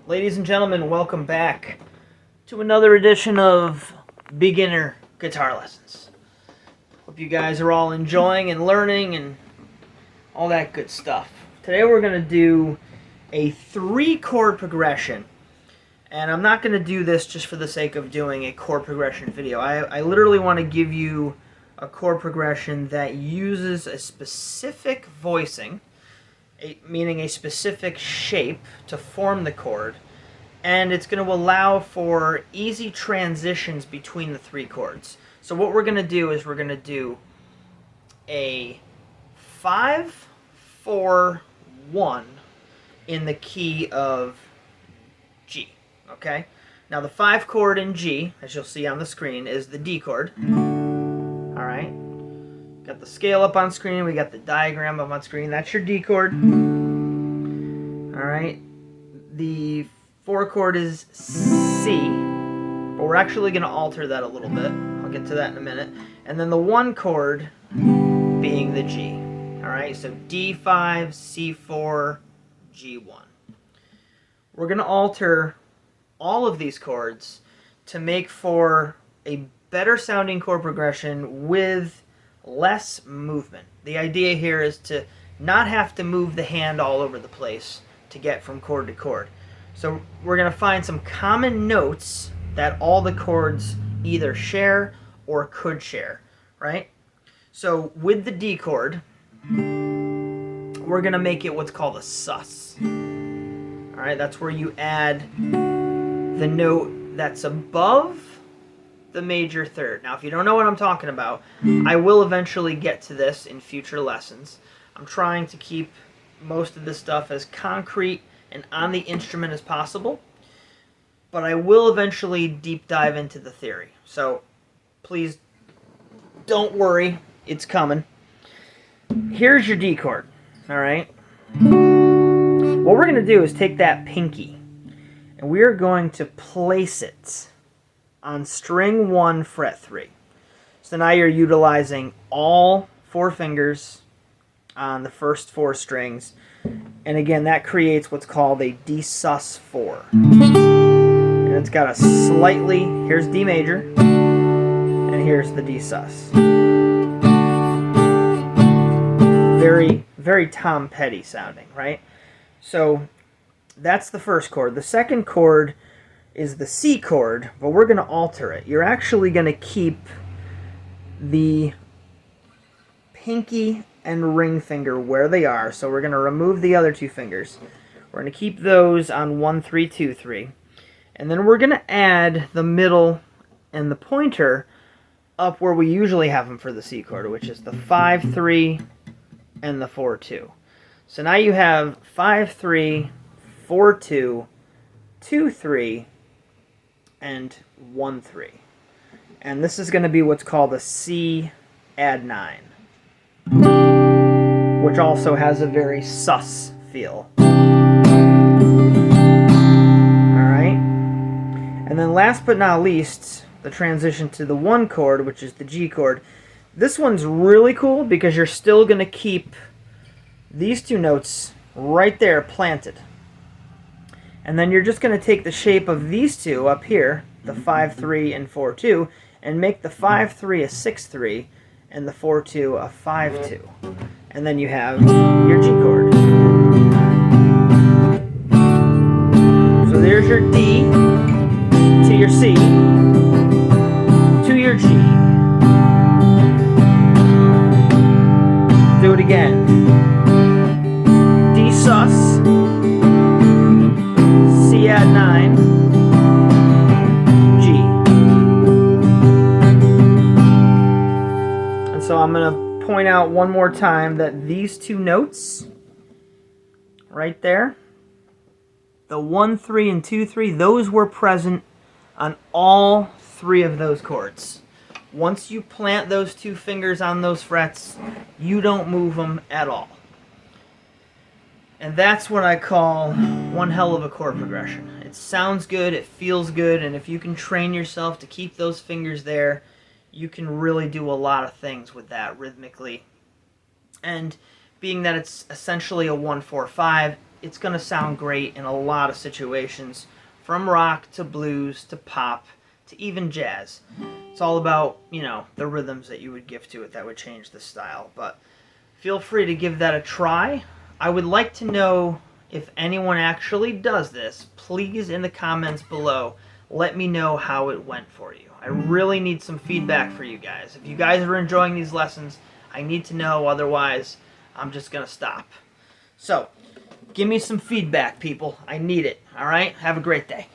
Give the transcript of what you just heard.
Ladies and gentlemen, welcome back to another edition of Beginner Guitar Lessons. Hope you guys are all enjoying and learning and all that good stuff. Today we're going to do a 3-chord progression. And I'm not going to do this just for the sake of doing a chord progression video. I literally want to give you a chord progression that uses a specific voicing, meaning a specific shape to form the chord, and it's going to allow for easy transitions between the 3 chords. So what we're going to do is we're going to do a 5-4-1 in the key of G. Okay? Now the 5 chord in G, as you'll see on the screen, is the D chord. Alright? Got the scale up on screen, we got the diagram up on screen. That's your D chord. Alright? The 4 chord is C, but we're actually going to alter that a little bit. I'll get to that in a minute. And then the 1 chord being the G. Alright, so D5, C4, G1. We're going to alter all of these chords to make for a better sounding chord progression with less movement. The idea here is to not have to move the hand all over the place to get from chord to chord. So we're going to find some common notes that all the chords either share or could share, right? So with the D chord, we're going to make it what's called a sus. Alright, that's where you add the note that's above the major third. Now, if you don't know what I'm talking about, I will eventually get to this in future lessons. I'm trying to keep most of this stuff as concrete and on the instrument as possible, but I will eventually deep dive into the theory. So please don't worry, it's coming. Here's your D chord, alright? What we're going to do is take that pinky and we are going to place it on string 1, fret 3. So now you're utilizing all 4 fingers on the first 4 strings. And again, that creates what's called a D sus 4. And it's got a slightly, here's D major, and here's the D sus. Very, very Tom Petty sounding, right? So that's the first chord. The second chord is the C chord, but we're going to alter it. You're actually going to keep the pinky and ring finger where they are, so we're going to remove the other 2 fingers. We're going to keep those on 1, 3, 2, 3. And then we're going to add the middle and the pointer up where we usually have them for the C chord, which is the 5, 3, and the 4, 2. So now you have 5, 3, 4, 2, 2, 3, and 1, 3. And this is going to be what's called a C add 9, which also has a very sus feel. Alright? And then last but not least, the transition to the 1 chord, which is the G chord. This one's really cool because you're still going to keep these 2 notes right there planted. And then you're just going to take the shape of these 2 up here, the 5, 3, and 4, 2, and make the 5, 3 a 6, 3, and the 4, 2 a 5, 2. And then you have your G chord. So there's your D to your C to your G. Do it again. D sus, C add 9, G. And so I'm going to point out one more time that these 2 notes right there, the 1, 3, and 2, 3, those were present on all 3 of those chords. Once you plant those 2 fingers on those frets, you don't move them at all. And that's what I call one hell of a chord progression. It sounds good, it feels good, and if you can train yourself to keep those fingers there, you can really do a lot of things with that rhythmically. And being that it's essentially a 1-4-5, it's going to sound great in a lot of situations, from rock to blues to pop to even jazz. It's all about, the rhythms that you would give to it that would change the style. But feel free to give that a try. I would like to know if anyone actually does this. Please, in the comments below, let me know how it went for you. I really need some feedback for you guys. If you guys are enjoying these lessons, I need to know, otherwise I'm just going to stop. So, give me some feedback, people. I need it. All right? Have a great day.